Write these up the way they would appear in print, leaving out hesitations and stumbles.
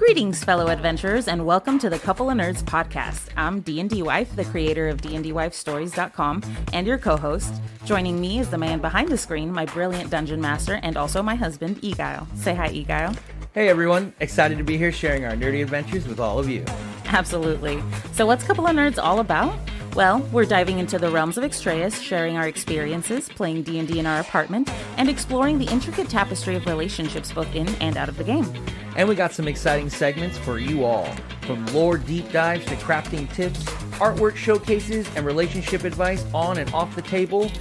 Greetings, fellow adventurers, and welcome to the Couple of Nerds podcast. I'm DnDWife, the creator of DnDWifeStories.com, and your co-host. Joining me is the man behind the screen, my brilliant dungeon master, and also my husband, Eguile. Say hi, Eguile. Hey everyone, excited to be here sharing our nerdy adventures with all of you. Absolutely. So what's Couple of Nerds all about? Well, we're diving into the realms of Extrayus, sharing our experiences, playing D&D in our apartment, and exploring the intricate tapestry of relationships both in and out of the game. And we got some exciting segments for you all, from lore deep dives to crafting tips, artwork showcases, and relationship advice on and off the table.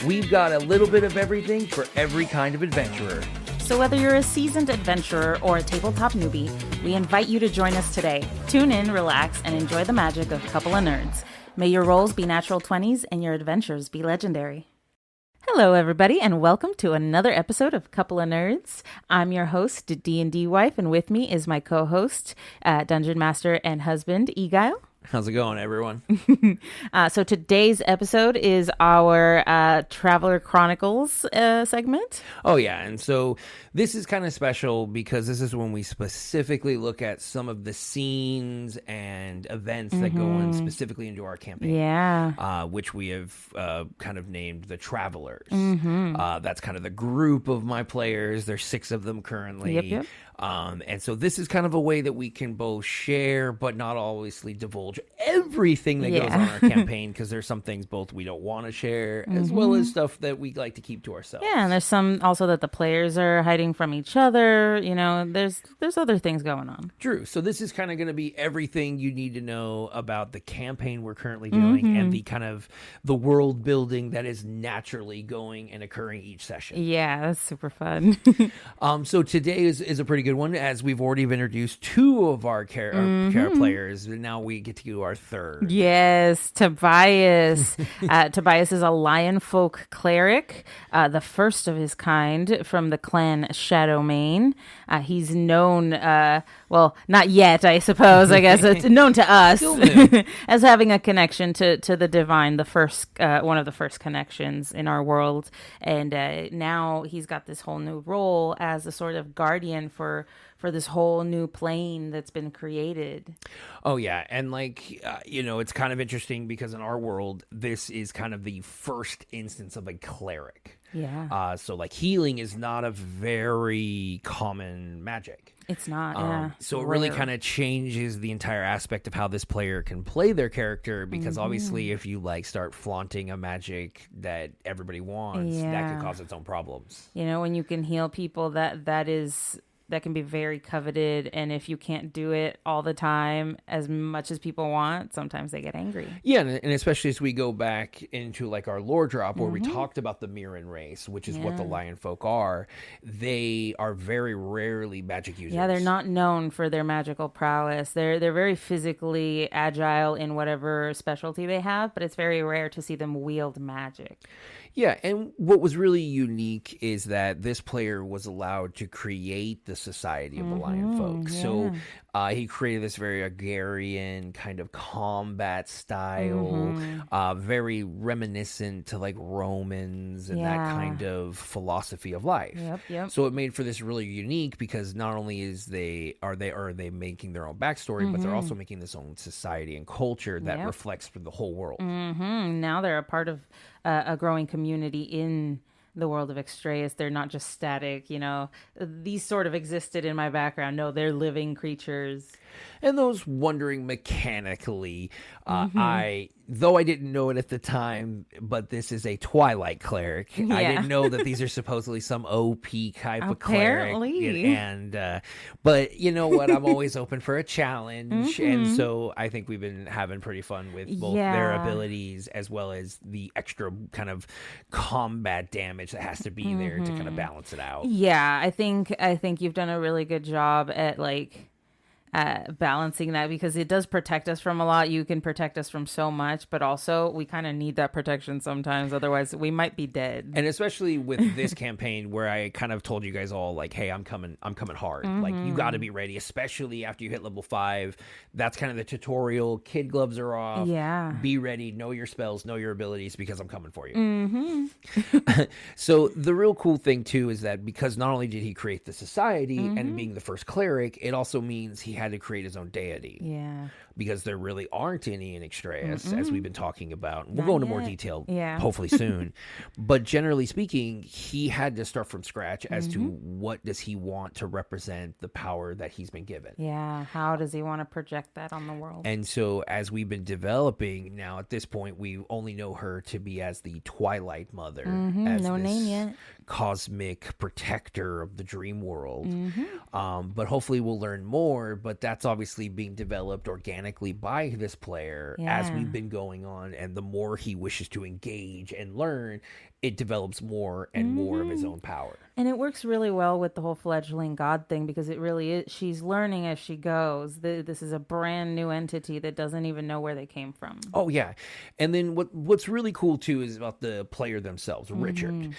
We've got a little bit of everything for every kind of adventurer. So whether you're a seasoned adventurer or a tabletop newbie, we invite you to join us today. Tune in, relax, and enjoy the magic of Couple of Nerds. May your rolls be natural 20s and your adventures be legendary. Hello, everybody, and welcome to another episode of Couple of Nerds. I'm your host, DnDWife, and with me is my co-host, Dungeon Master and husband, Eguile. How's it going, everyone? So today's episode is our Traveler Chronicles segment. Oh, yeah. And so this is kind of special because this is when we specifically look at some of the scenes and events that go on specifically into our campaign. Yeah. Which we have kind of named the Travelers. That's kind of the group of my players. There's 6 of them currently. Yep. And so this is kind of a way that we can both share, but not obviously divulge everything that goes on in our campaign, because there's some things both we don't want to share, as well as stuff that we like to keep to ourselves. Yeah, and there's some also that the players are hiding from each other. You know, there's other things going on. True. So this is kind of going to be everything you need to know about the campaign we're currently doing and the kind of the world building that is naturally going and occurring each session. Yeah, that's super fun. So today is a pretty good one, as we've already introduced 2 of our players, and now we get to do our 3rd. Yes, Tobias. Tobias is a Lion Folk Cleric, the first of his kind from the Clan Shadowmane. He's known, well, not yet, I suppose. I guess it's known to us as having a connection to the divine, the first one of the first connections in our world. And now he's got this whole new role as a sort of guardian for this whole new plane that's been created. Oh, yeah. And it's kind of interesting because in our world, this is kind of the first instance of a cleric. Yeah. So healing is not a very common magic. It's not, yeah. So it really kind of changes the entire aspect of how this player can play their character, because obviously if you start flaunting a magic that everybody wants, that could cause its own problems. You know, when you can heal people, that can be very coveted, and if you can't do it all the time as much as people want, sometimes they get angry. Yeah, and especially as we go back into our lore drop where we talked about the Mirren race, which is what the Lion Folk are. They are very rarely magic users. Yeah, they're not known for their magical prowess. They're very physically agile in whatever specialty they have, but it's very rare to see them wield magic. Yeah, and what was really unique is that this player was allowed to create the Society of the Lion Folk. Yeah. So he created this very agrarian kind of combat style, very reminiscent to Romans and that kind of philosophy of life. Yep. So it made for this really unique, because not only are they making their own backstory, but they're also making this own society and culture that reflects for the whole world. Now they're a part of a growing community in the world of Extrayus. They're not just static, these sort of existed in my background. No, they're living creatures. And those wondering mechanically, though I didn't know it at the time, but this is a Twilight Cleric. Yeah. I didn't know that these are supposedly some OP type of cleric. And but you know what? I'm always open for a challenge. And so I think we've been having pretty fun with both their abilities as well as the extra kind of combat damage that has to be there to kind of balance it out. Yeah, I think you've done a really good job at balancing that, because it does protect us from a lot. You can protect us from so much, but also we kind of need that protection sometimes, otherwise we might be dead. And especially with this campaign where I kind of told you guys all hey, I'm coming hard. You got to be ready, especially after you hit level 5. That's kind of the tutorial. Kid gloves are off. Yeah, be ready, know your spells, know your abilities, because I'm coming for you. So the real cool thing too is that because not only did he create the society and being the first cleric, it also means he had to create his own deity. Yeah. Because there really aren't any in Extrayus, as we've been talking about. We'll Not go into yet. more detail, Yeah. hopefully soon. But generally speaking, he had to start from scratch as to what does he want to represent the power that he's been given. Yeah. How does he want to project that on the world? And so as we've been developing, now at this point, we only know her to be as the Twilight Mother, as No this name yet. cosmic protector of the dream world. But hopefully we'll learn more, but that's obviously being developed organically by this player as we've been going on, and the more he wishes to engage and learn, it develops more and more of his own power. And it works really well with the whole fledgling god thing, because it really is, she's learning as she goes. This is a brand new entity that doesn't even know where they came from. Oh yeah. And then what's really cool too is about the player themselves, Richard.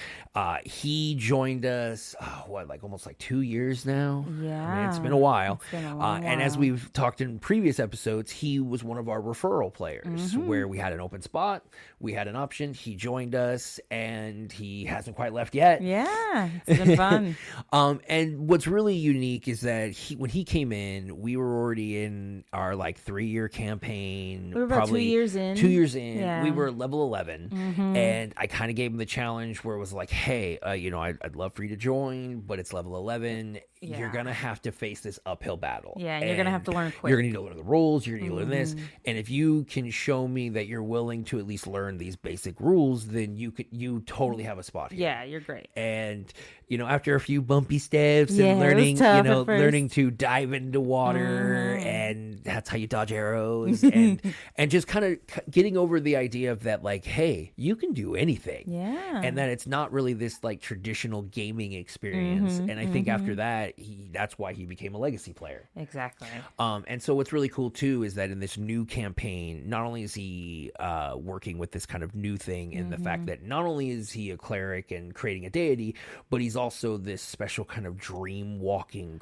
He joined us almost 2 years now. Yeah. I mean, it's been a while. It's been a long and as while. we've talked in previous episodes, he was one of our referral players where we had an open spot, we had an option, he joined us, and he hasn't quite left yet. Yeah, it's been fun. And what's really unique is that when he came in, we were already in our 3-year campaign. We were about probably 2 years in. 2 years in. Yeah. We were level 11, and I kind of gave him the challenge where it was like, hey, I'd love for you to join, but it's level 11. Yeah. You're gonna have to face this uphill battle. Yeah, and you're gonna have to learn quick. You're gonna need to learn the rules. You're gonna need to learn this. And if you can show me that you're willing to at least learn these basic rules, then you totally have a spot here. Yeah, you're great. And after a few bumpy steps Yeah, and it was learning, tough at first. learning to dive into water, and that's how you dodge arrows, and just kind of getting over the idea of that, hey, you can do anything. Yeah. And that it's not really this traditional gaming experience. And I think after that, that's why he became a legacy player. Exactly. And so what's really cool too is that in this new campaign, not only is he working with this kind of new thing in the fact that not only is he a cleric and creating a deity, but he's also this special kind of dream walking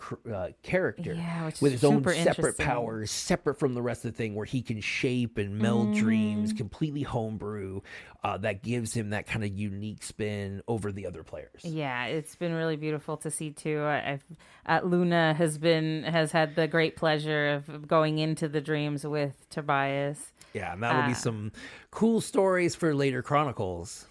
character, which with is his own super separate interesting. powers, separate from the rest of the thing, where he can shape and meld dreams, completely homebrew, that gives him that kind of unique spin over the other players. Yeah, it's been really beautiful to see too. Luna has had the great pleasure of going into the dreams with Tobias. Yeah, and that'll be some cool stories for later Chronicles.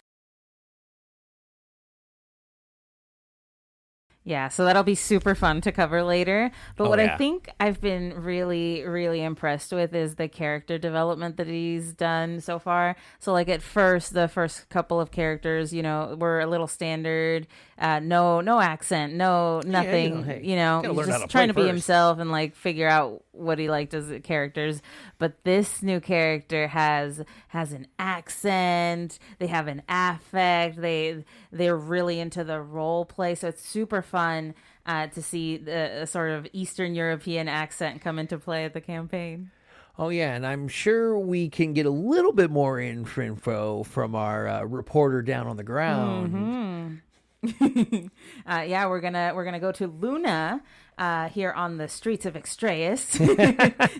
Yeah, so that'll be super fun to cover later. But what yeah. I think I've been really, really impressed with is the character development that he's done so far. So at first, the first couple of characters, were a little standard, no accent, no nothing, hey, he's gotta learn how just to trying to play be first. himself and figure out what he liked as characters. But this new character has an accent, they have an affect, they're really into the role play, so it's super fun to see the sort of Eastern European accent come into play at the campaign. Oh, yeah, and I'm sure we can get a little bit more info from our reporter down on the ground. Yeah, we're gonna go to Luna here on the streets of Extrayus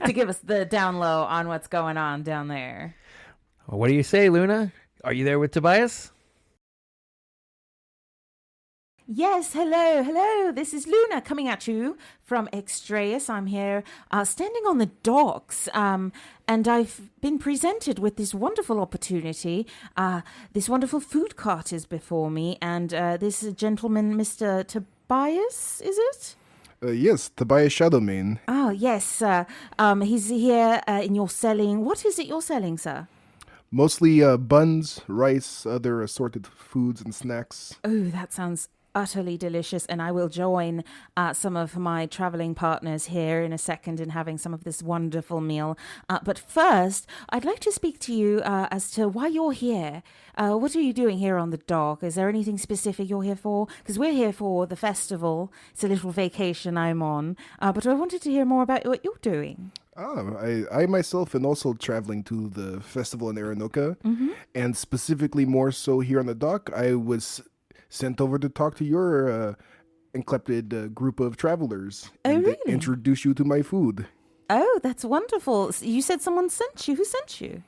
to give us the down low on what's going on down there. Well, what do you say, Luna? Are you there with Tobias? Yes, hello. This is Luna coming at you from Extrayus. I'm here standing on the docks, and I've been presented with this wonderful opportunity. This wonderful food cart is before me, and this gentleman, Mr. Tobias, is it? Yes, Tobias Shadowmane. Oh, yes. He's here in your selling. What is it you're selling, sir? Mostly buns, rice, other assorted foods and snacks. Oh, that sounds utterly delicious, and I will join some of my traveling partners here in a second in having some of this wonderful meal. But first, I'd like to speak to you as to why you're here. What are you doing here on the dock? Is there anything specific you're here for? Because we're here for the festival. It's a little vacation I'm on. But I wanted to hear more about what you're doing. I myself am also traveling to the festival in Aranoka, and specifically more so here on the dock. I was sent over to talk to your enclepted group of travelers. Oh, and really? Introduce you to my food. Oh, that's wonderful. You said someone sent you. Who sent you?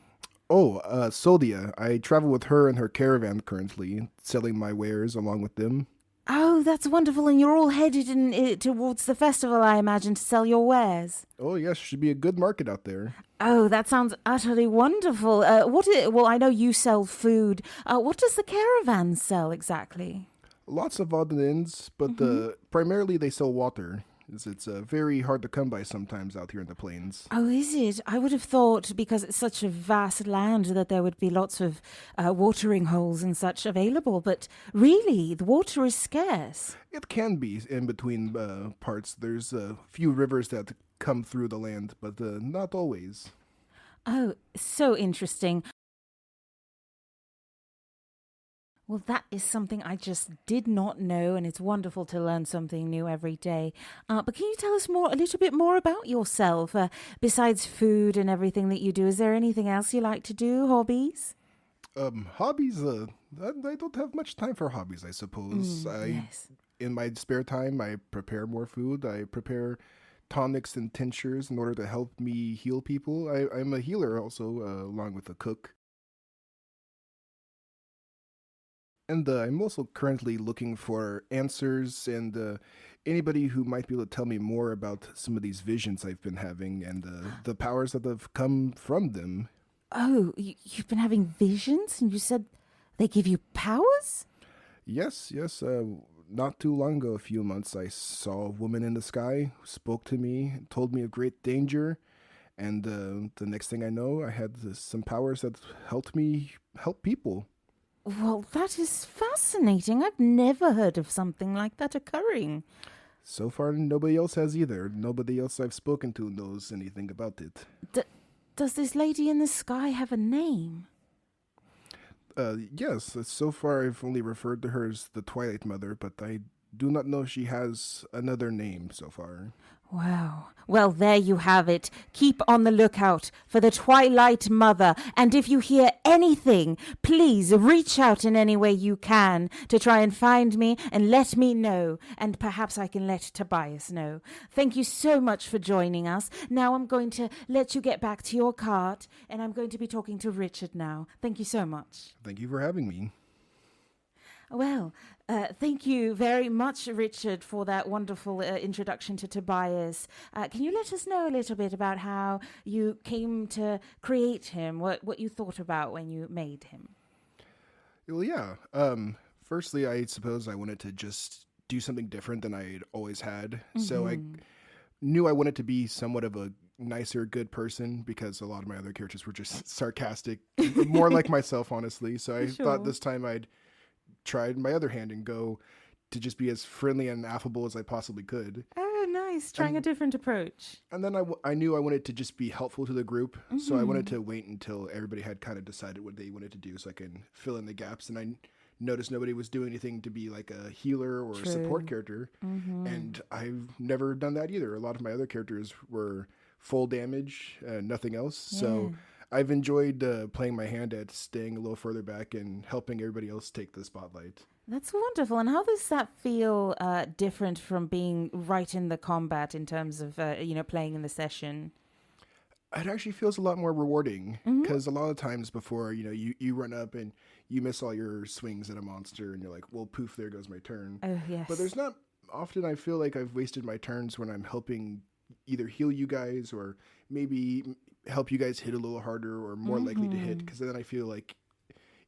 Oh, Sodia. I travel with her and her caravan currently, selling my wares along with them. Oh, that's wonderful. And you're all headed towards the festival, I imagine, to sell your wares. Oh, yes, should be a good market out there. Oh, that sounds utterly wonderful. Well, I know you sell food. What does the caravan sell exactly? Lots of odd and ends, but primarily they sell water. It's very hard to come by sometimes out here in the plains. Oh, is it? I would have thought, because it's such a vast land, that there would be lots of watering holes and such available. But really, the water is scarce. It can be in between parts. There's a few rivers that come through the land, but not always. Oh, so interesting. Well, that is something I just did not know, and it's wonderful to learn something new every day. But can you tell us a little bit more about yourself? Besides food and everything that you do, is there anything else you like to do, hobbies? Hobbies, I don't have much time for hobbies, I suppose. Yes. In my spare time, I prepare more food. I prepare tonics and tinctures in order to help me heal people. I'm a healer also, along with a cook. And I'm also currently looking for answers and anybody who might be able to tell me more about some of these visions I've been having and the powers that have come from them. Oh, you've been having visions, and you said they give you powers? Yes. Not too long ago, a few months, I saw a woman in the sky who spoke to me, told me of great danger. And the next thing I know, I had some powers that helped me help people. Well, that is fascinating. I've never heard of something like that occurring. So far, nobody else has either. Nobody else I've spoken to knows anything about it. Does this lady in the sky have a name? Yes. So far, I've only referred to her as the Twilight Mother, but I do not know if she has another name so far. Wow. Well, there you have it. Keep on the lookout for the Twilight Mother. And if you hear anything, please reach out in any way you can to try and find me and let me know. And perhaps I can let Tobias know. Thank you so much for joining us. Now I'm going to let you get back to your cart, and I'm going to be talking to Richard now. Thank you so much. Thank you for having me. Well, thank you very much, Richard, for that wonderful introduction to Tobias. Can you let us know a little bit about how you came to create him, what you thought about when you made him? Well, yeah. Firstly, I suppose I wanted to just do something different than I'd always had. Mm-hmm. So I knew I wanted to be somewhat of a nicer, good person because a lot of my other characters were just sarcastic, more like myself, honestly. So I thought this time I'd tried my other hand and go to just be as friendly and affable as I possibly could. Oh, nice. Trying a different approach. And then I knew I wanted to just be helpful to the group. Mm-hmm. So I wanted to wait until everybody had kind of decided what they wanted to do so I can fill in the gaps. And I noticed nobody was doing anything to be like a healer or a support character. Mm-hmm. And I've never done that either. A lot of my other characters were full damage, nothing else. Yeah. So I've enjoyed playing my hand at staying a little further back and helping everybody else take the spotlight. That's wonderful. And how does that feel different from being right in the combat in terms of, playing in the session? It actually feels a lot more rewarding because a lot of times before, you run up and you miss all your swings at a monster and you're like, well, poof, there goes my turn. Oh, yes. But there's not often I feel like I've wasted my turns when I'm helping either heal you guys or maybe help you guys hit a little harder or more likely to hit, because then I feel like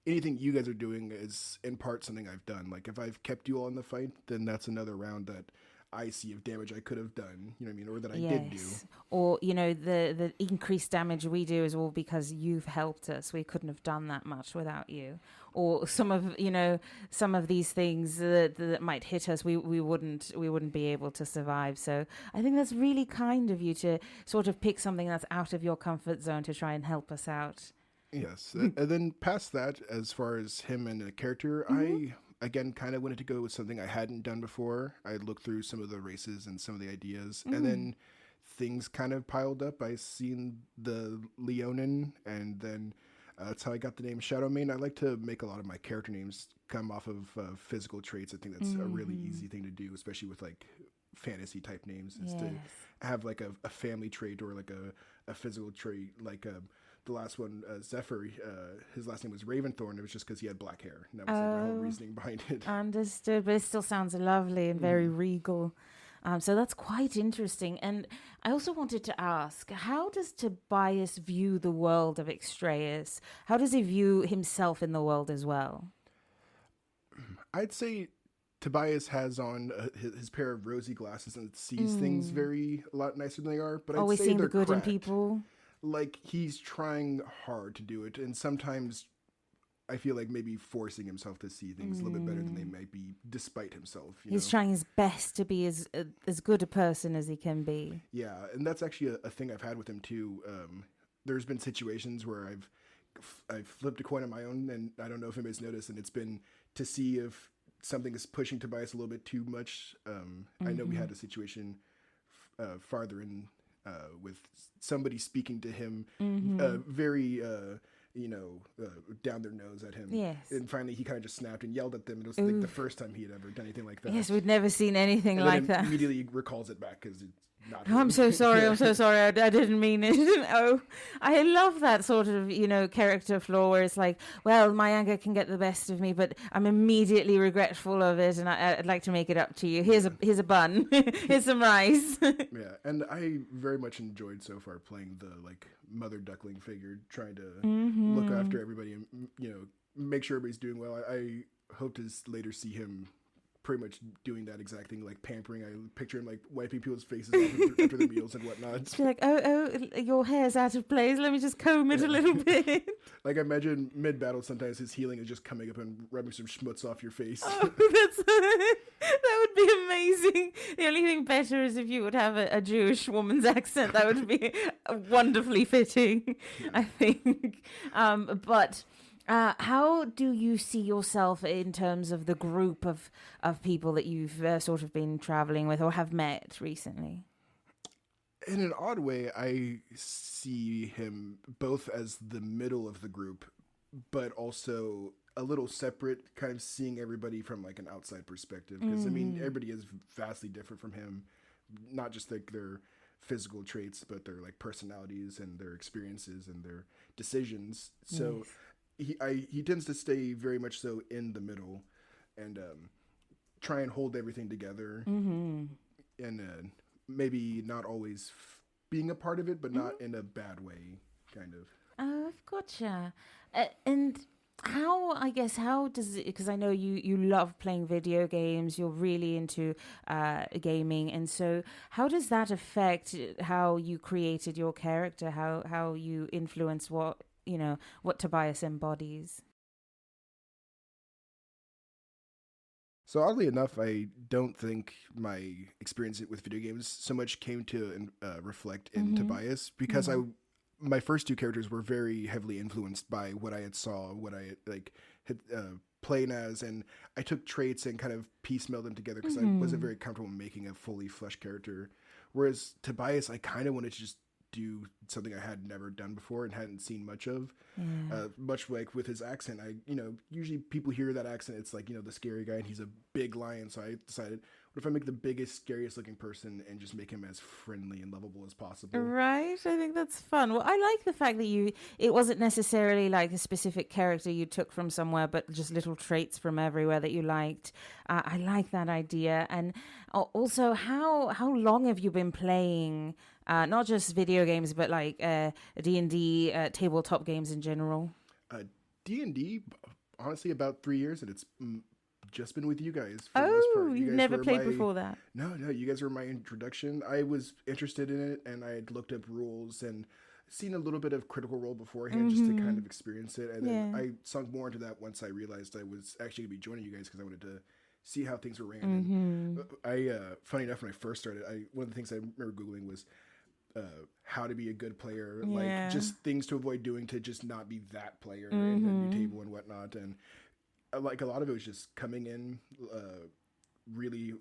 anything you guys are doing is in part something I've done. Like if I've kept you all in the fight, then that's another round that I see of damage I could have done, you know what I mean, or that I did do. Or, the increased damage we do is all because you've helped us. We couldn't have done that much without you. Or some of these things that might hit us, we wouldn't be able to survive. So I think that's really kind of you to sort of pick something that's out of your comfort zone to try and help us out. Yes. And then past that, as far as him and the character, I again kind of wanted to go with something I hadn't done before. I looked through some of the races and some of the ideas, and then things kind of piled up. I seen the Leonin, and then that's how I got the name Shadowmane. I like to make a lot of my character names come off of physical traits. I think that's a really easy thing to do, especially with like fantasy type names, is to have like a family trait or like a physical trait. Like the last one, Zephyr, his last name was Raventhorn. It was just because he had black hair. And that was like, my whole reasoning behind it. Understood, but it still sounds lovely and very regal. So that's quite interesting. And I also wanted to ask, how does Tobias view the world of Extrayus? How does he view himself in the world as well? I'd say Tobias has on his pair of rosy glasses and sees things a lot nicer than they are. But Always I'd say seeing they're the good cracked. in people. Like, he's trying hard to do it, and sometimes I feel like maybe forcing himself to see things a little bit better than they might be, despite himself. He's trying his best to be as good a person as he can be. Yeah, and that's actually a thing I've had with him too. There's been situations where I've flipped a coin on my own, and I don't know if anybody's noticed, and it's been to see if something is pushing Tobias a little bit too much. I know we had a situation farther in with somebody speaking to him very down their nose at him. Yes. And finally he kind of just snapped and yelled at them. It was like the first time he had ever done anything like that. Yes, we'd never seen anything and like then that. Immediately recalls it back because it's not Oh, I'm him. so sorry. I'm so sorry. I didn't mean it. Oh, I love that sort of, character flaw where it's like, well, my anger can get the best of me, but I'm immediately regretful of it, and I'd like to make it up to you. Here's a bun. Here's some rice. Yeah, and I very much enjoyed so far playing the mother duckling figure, trying to look after everybody and make sure everybody's doing well. I hope to later see him pretty much doing that exact thing, like pampering. I picture him like wiping people's faces off after their meals and whatnot. Be like, oh, your hair's out of place. Let me just comb it a little bit. Like, I imagine mid-battle sometimes his healing is just coming up and rubbing some schmutz off your face. Oh, that would be amazing. The only thing better is if you would have a Jewish woman's accent. That would be wonderfully fitting, I think. But how do you see yourself in terms of the group of people that you've sort of been traveling with or have met recently? In an odd way, I see him both as the middle of the group, but also a little separate, kind of seeing everybody from like an outside perspective. Because everybody is vastly different from him, not just like their physical traits, but their like personalities and their experiences and their decisions. So he tends to stay very much so in the middle and try and hold everything together, and maybe not always being a part of it, but not in a bad way, kind of. Oh, I've gotcha. And how does it, because I know you love playing video games, you're really into gaming, and so how does that affect how you created your character, how you influence what Tobias embodies? So oddly enough, I don't think my experience with video games so much came to reflect in Tobias, because my first two characters were very heavily influenced by what I had saw, what I had playing as, and I took traits and kind of piecemealed them together because I wasn't very comfortable making a fully fleshed character. Whereas Tobias, I kind of wanted to just do something I had never done before and hadn't seen much of. Much like with his accent, usually people hear that accent, it's like, the scary guy, and he's a big lion. So I decided, what if I make the biggest, scariest looking person and just make him as friendly and lovable as possible? Right. I think that's fun. Well, I like the fact that it wasn't necessarily like a specific character you took from somewhere, but just little traits from everywhere that you liked. I like that idea. And also, how long have you been playing, not just video games, but like D&D, tabletop games in general? D&D, honestly, about 3 years, and it's just been with you guys for the the most part. You've never played before that? No, you guys were my introduction. I was interested in it, and I had looked up rules and seen a little bit of Critical Role beforehand just to kind of experience it. And then I sunk more into that once I realized I was actually going to be joining you guys because I wanted to see how things were ran. And funny enough, when I first started, one of the things I remember Googling was how to be a good player, like just things to avoid doing to just not be that player in a new table and whatnot. And like a lot of it was just coming in really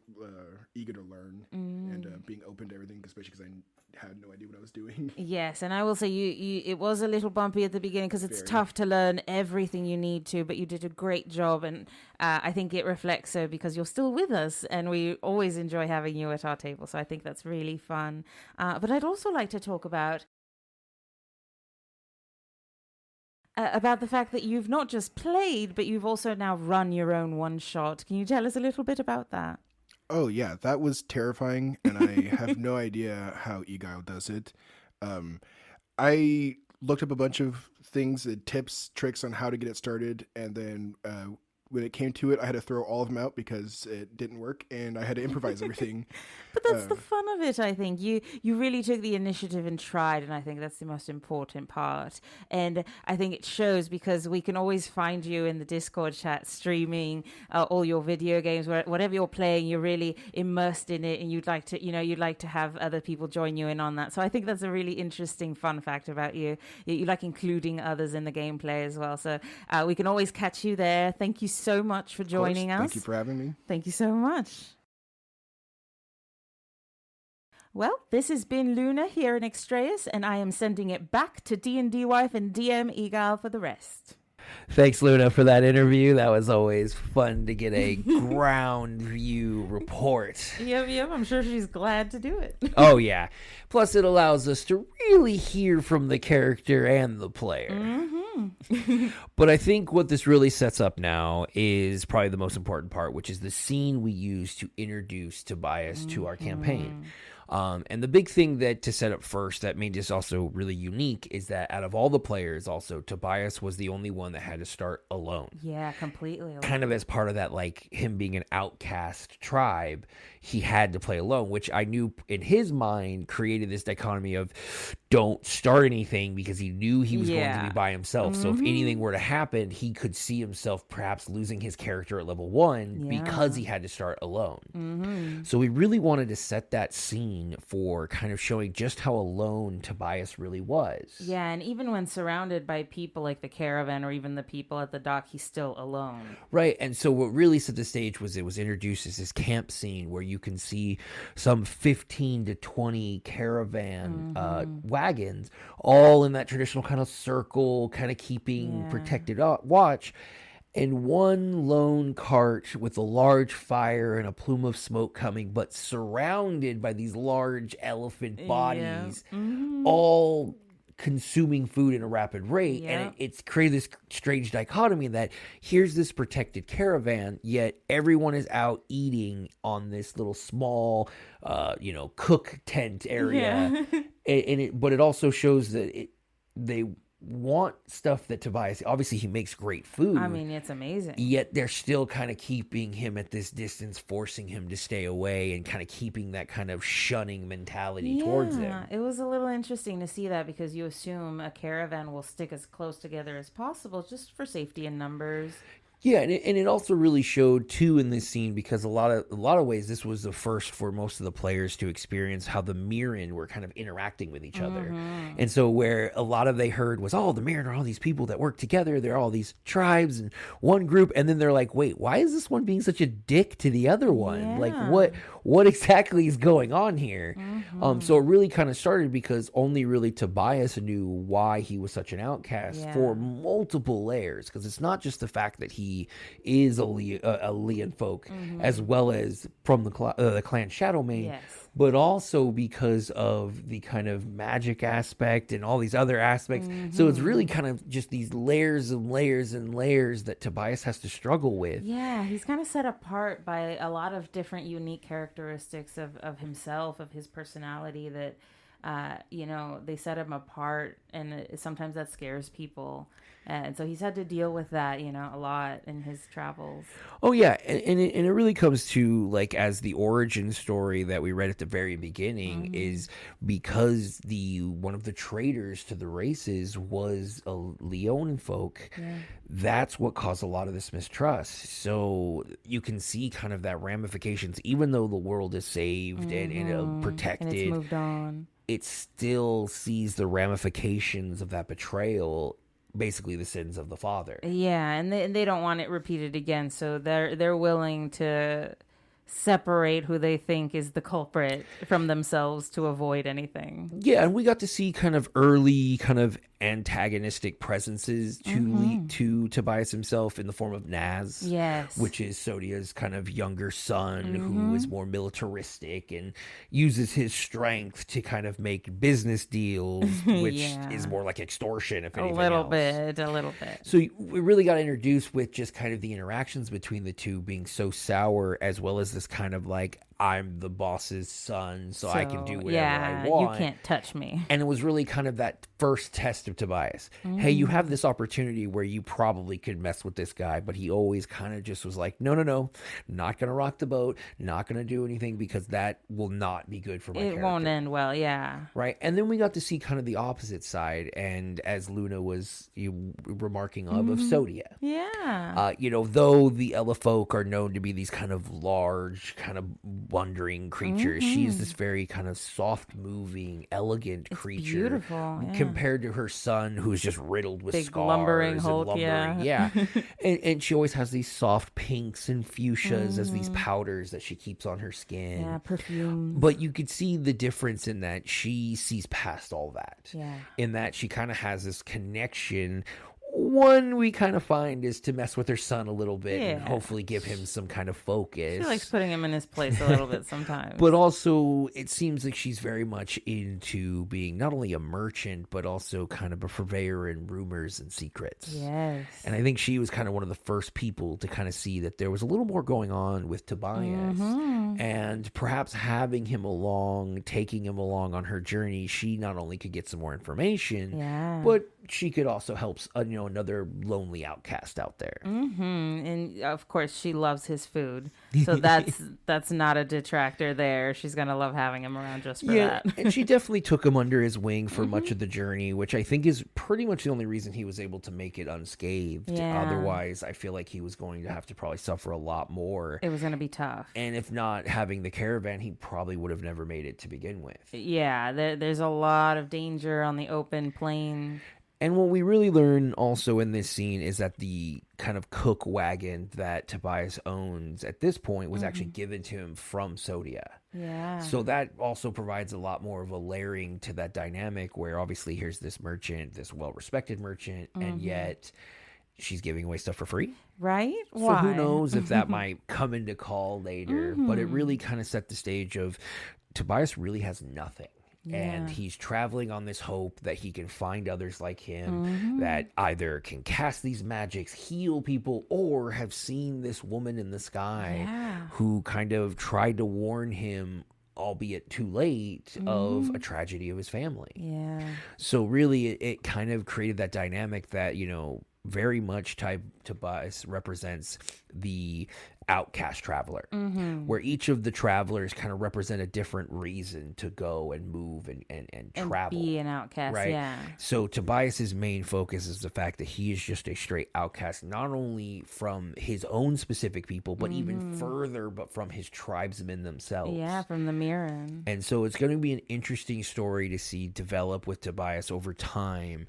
eager to learn and being open to everything, especially because I had no idea what I was doing. Yes, and I will say it was a little bumpy at the beginning because it's tough to learn everything you need to, but you did a great job, and I think it reflects so because you're still with us, and we always enjoy having you at our table, so I think that's really fun. But I'd also like to talk about about the fact that you've not just played, but you've also now run your own one-shot. Can you tell us a little bit about that? Oh yeah, that was terrifying, and I have no idea how Eguile does it. I looked up a bunch of things, tips, tricks on how to get it started, and then when it came to it, I had to throw all of them out because it didn't work, and I had to improvise everything. But that's the fun of it, I think. You really took the initiative and tried, and I think that's the most important part. And I think it shows because we can always find you in the Discord chat streaming all your video games, whatever you're playing, you're really immersed in it, and you'd like to have other people join you in on that. So I think that's a really interesting fun fact about you. You like including others in the gameplay as well. So we can always catch you there. Thank you so much for joining us. Thank you for having me. Thank you so much. Well, this has been Luna here in Extrayus, and I am sending it back to DnDWife and DM Eguile for the rest. Thanks, Luna, for that interview. That was always fun to get a ground view report. Yep. I'm sure she's glad to do it. Oh, yeah. Plus, it allows us to really hear from the character and the player. But I think what this really sets up now is probably the most important part, which is the scene we use to introduce Tobias to our campaign. And the big thing that to set up first that made this also really unique is that out of all the players, also Tobias was the only one that had to start alone. Yeah, completely alone. Kind of as part of that, like him being an outcast tribe, he had to play alone, which I knew in his mind created this dichotomy of don't start anything because he knew he was going to be by himself. So if anything were to happen, he could see himself perhaps losing his character at level 1 because he had to start alone. So we really wanted to set that scene for kind of showing just how alone Tobias really was. Yeah, and even when surrounded by people like the caravan or even the people at the dock, he's still alone. Right, and so what really set the stage was it was introduced as this camp scene where you can see some 15 to 20 caravan wagons, all in that traditional kind of circle, kind of keeping protected watch, and one lone cart with a large fire and a plume of smoke coming, but surrounded by these large elephant bodies, all consuming food at a rapid rate. And it's created this strange dichotomy that here's this protected caravan, yet everyone is out eating on this little small cook tent area. But it also shows that they want stuff that Tobias, obviously he makes great food. I mean, it's amazing. Yet they're still kind of keeping him at this distance, forcing him to stay away and kind of keeping that kind of shunning mentality towards him. It was a little interesting to see that because you assume a caravan will stick as close together as possible just for safety in numbers. Yeah, and it also really showed too in this scene because a lot of ways this was the first for most of the players to experience how the Mirren were kind of interacting with each other. And so where a lot of they heard was, oh, the Mirren are all these people that work together, they're all these tribes and one group, and then they're like, wait, why is this one being such a dick to the other one? Like what exactly is going on here? So it really kind of started because only really Tobias knew why he was such an outcast for multiple layers, because it's not just the fact that he is a Lion Folk as well as from the Clan Shadowmane, but also because of the kind of magic aspect and all these other aspects. So it's really kind of just these layers and layers and layers that Tobias has to struggle with. Yeah, he's kind of set apart by a lot of different unique characteristics of himself, of his personality that, they set him apart, and sometimes that scares people. And so he's had to deal with that, a lot in his travels. Oh, yeah. And it really comes to, like, as the origin story that we read at the very beginning is because one of the traitors to the races was a Lion Folk. That's what caused a lot of this mistrust. So you can see kind of that ramifications, even though the world is saved and protected. And it's moved on. It still sees the ramifications of that betrayal, basically the sins of the father. Yeah, and they don't want it repeated again, so they're willing to separate who they think is the culprit from themselves to avoid anything. Yeah, and we got to see kind of early kind of antagonistic presences to Tobias himself in the form of Naz, which is Sodia's kind of younger son who is more militaristic and uses his strength to kind of make business deals, which is more like extortion, if anything else. A little bit. So we really got introduced with just kind of the interactions between the two being so sour, as well as this kind of like, I'm the boss's son, so I can do whatever I want. You can't touch me. And it was really kind of that first test of Tobias. Hey, you have this opportunity where you probably could mess with this guy, but he always kind of just was like, no, not going to rock the boat, not going to do anything, because that will not be good for my character. It won't end well, yeah. Right? And then we got to see kind of the opposite side, and as Luna was remarking of Sodia. Yeah. Though the Ella folk are known to be these kind of large, kind of wandering creatures, she is this very kind of soft-moving, elegant creature. Beautiful, compared to her son, who's just riddled with big scars lumbering and Hulk, yeah. and she always has these soft pinks and fuchsias as these powders that she keeps on her skin. Yeah, perfume. But you could see the difference in that she sees past all that. Yeah. In that she kind of has this connection. One we kind of find is to mess with her son a little bit and hopefully give him some kind of focus. She likes putting him in his place a little bit sometimes. But also, it seems like she's very much into being not only a merchant, but also kind of a purveyor in rumors and secrets. Yes. And I think she was kind of one of the first people to kind of see that there was a little more going on with Tobias. And perhaps having him along, taking him along on her journey, she not only could get some more information, but she could also help another lonely outcast out there. And of course she loves his food, so that's not a detractor there. She's gonna love having him around just for that. And she definitely took him under his wing for much of the journey, which I think is pretty much the only reason he was able to make it unscathed. Otherwise I feel like he was going to have to probably suffer a lot more. It was gonna be tough, and if not having the caravan, he probably would have never made it to begin with. There's a lot of danger on the open plain. And what we really learn also in this scene is that the kind of cook wagon that Tobias owns at this point was actually given to him from Sodia. Yeah. So that also provides a lot more of a layering to that dynamic, where obviously here's this merchant, this well-respected merchant, and yet she's giving away stuff for free. Right? So who knows if that might come into call later. But it really kind of set the stage of Tobias really has nothing. And he's traveling on this hope that he can find others like him that either can cast these magics, heal people, or have seen this woman in the sky who kind of tried to warn him, albeit too late, of a tragedy of his family. Yeah. So really it kind of created that dynamic that, very much Tobias represents the outcast traveler, where each of the travelers kind of represent a different reason to go and move and travel. And be an outcast, right? So Tobias's main focus is the fact that he is just a straight outcast, not only from his own specific people, but even further, but from his tribesmen themselves. Yeah, from the Mirren. And so it's going to be an interesting story to see develop with Tobias over time,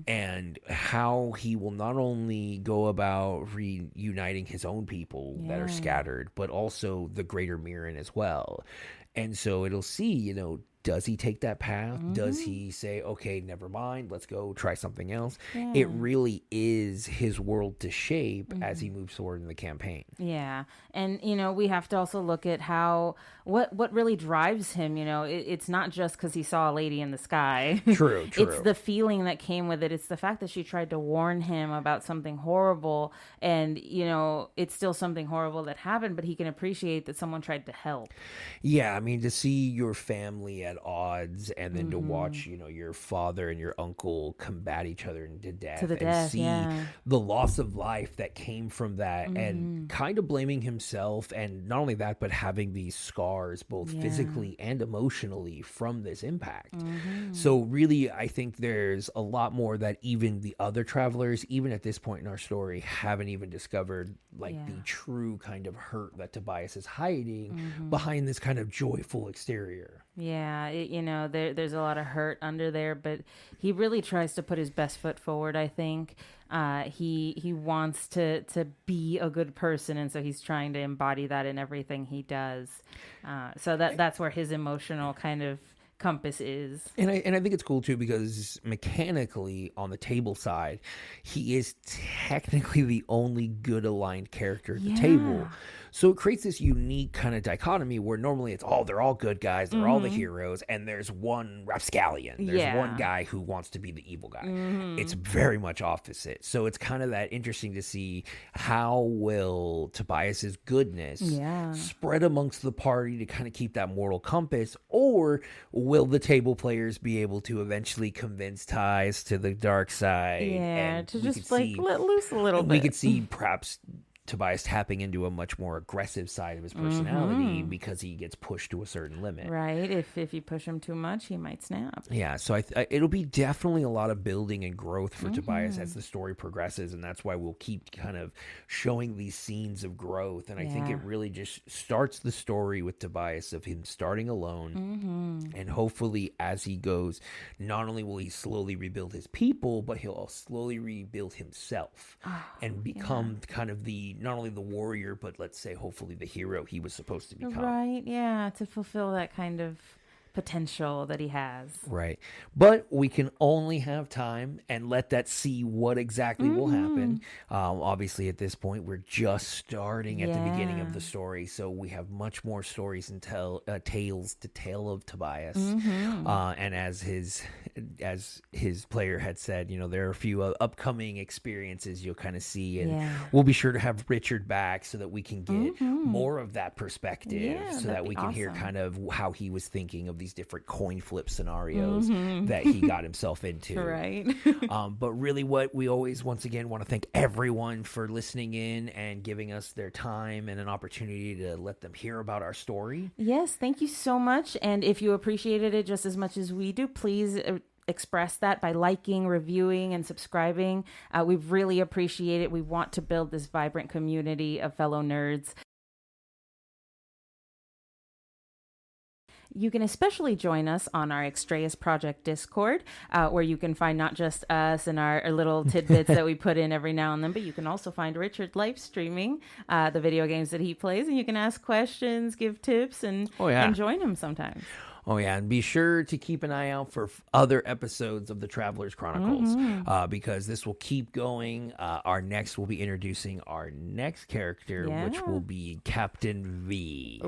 and how he will not only go about reuniting his own people that are scattered, but also the greater Mirren as well. And so it'll see, does he take that path? Does he say, okay, never mind, let's go try something else? It really is his world to shape as he moves forward in the campaign. Yeah. And, we have to also look at what really drives him. It's not just because he saw a lady in the sky. True. It's the feeling that came with it. It's the fact that she tried to warn him about something horrible, and, it's still something horrible that happened, but he can appreciate that someone tried to help. Yeah. I mean, to see your family at odds, and then to watch your father and your uncle combat each other to death, and see the loss of life that came from that, and kind of blaming himself, and not only that, but having these scars both physically and emotionally from this impact. So really, I think there's a lot more that even the other travelers, even at this point in our story, haven't even discovered, the true kind of hurt that Tobias is hiding behind this kind of joyful exterior. Yeah, there's a lot of hurt under there, but he really tries to put his best foot forward, I think. He wants to be a good person, and so he's trying to embody that in everything he does. So that's where his emotional kind of compass is. And I think it's cool too because mechanically on the table side, he is technically the only good aligned character at the table. So it creates this unique kind of dichotomy where normally it's they're all good guys, they're all the heroes, and there's one rapscallion. There's one guy who wants to be the evil guy. It's very much opposite. So it's kind of that interesting to see how will Tobias's goodness spread amongst the party to kind of keep that moral compass, or will the table players be able to eventually convince Ties to the dark side? And to just like let loose a little bit. We could see perhaps Tobias tapping into a much more aggressive side of his personality because he gets pushed to a certain limit. Right. If you push him too much, he might snap. Yeah. So it'll be definitely a lot of building and growth for Tobias as the story progresses. And that's why we'll keep kind of showing these scenes of growth. And I think it really just starts the story with Tobias of him starting alone. And hopefully as he goes, not only will he slowly rebuild his people, but he'll slowly rebuild himself and become kind of not only the warrior, but let's say hopefully the hero he was supposed to become. Right, yeah, to fulfill that kind of potential that he has. Right. But we can only have time and let that see what exactly will happen. Obviously, at this point, we're just starting at the beginning of the story, so we have much more stories and tales to tell of Tobias. And as his player had said, there are a few upcoming experiences you'll kind of see, and we'll be sure to have Richard back so that we can get more of that perspective, so that we can hear kind of how he was thinking of these different coin flip scenarios that he got himself into. Right. But really what we always, once again, want to thank everyone for listening in and giving us their time and an opportunity to let them hear about our story. Yes, thank you so much. And if you appreciated it just as much as we do, please express that by liking, reviewing, and subscribing. We really appreciate it. We want to build this vibrant community of fellow nerds. You can especially join us on our Extrayus Project Discord, where you can find not just us and our little tidbits that we put in every now and then, but you can also find Richard live streaming the video games that he plays, and you can ask questions, give tips, and join him sometimes. Oh, yeah. And be sure to keep an eye out for other episodes of the Traveler Chronicles because this will keep going. We'll be introducing our next character, which will be Captain V.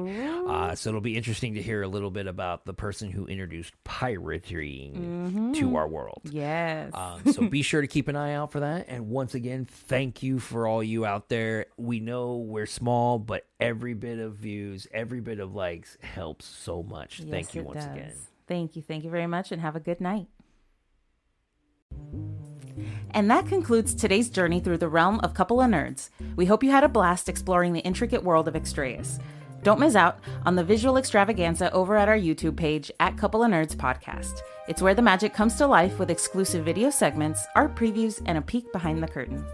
So it'll be interesting to hear a little bit about the person who introduced pirating to our world. Yes. So be sure to keep an eye out for that. And once again, thank you for all you out there. We know we're small, but every bit of views, every bit of likes helps so much. Yes, thank you once again. Thank you very much, and have a good night. And that concludes today's journey through the realm of Couple of Nerds. We hope you had a blast exploring the intricate world of Extrayus. Don't miss out on the visual extravaganza over at our YouTube page at Couple of Nerds Podcast. It's where the magic comes to life with exclusive video segments, art previews, and a peek behind the curtain.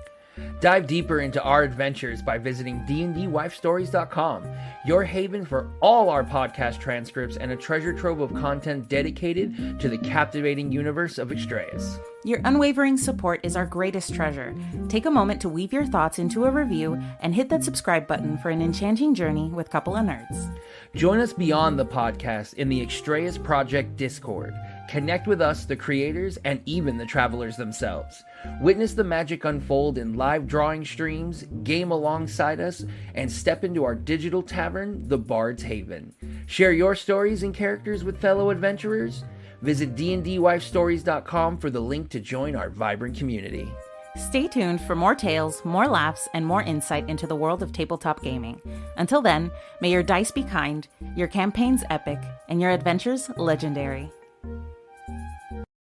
Dive deeper into our adventures by visiting DnDWifeStories.com, your haven for all our podcast transcripts and a treasure trove of content dedicated to the captivating universe of Extrayus. Your unwavering support is our greatest treasure. Take a moment to weave your thoughts into a review and hit that subscribe button for an enchanting journey with Couple of Nerds. Join us beyond the podcast in the Extrayus Project Discord. Connect with us, the creators, and even the travelers themselves. Witness the magic unfold in live drawing streams, game alongside us, and step into our digital tavern, the Bard's Haven. Share your stories and characters with fellow adventurers. Visit DnDWifeStories.com for the link to join our vibrant community. Stay tuned for more tales, more laughs, and more insight into the world of tabletop gaming. Until then, may your dice be kind, your campaigns epic, and your adventures legendary.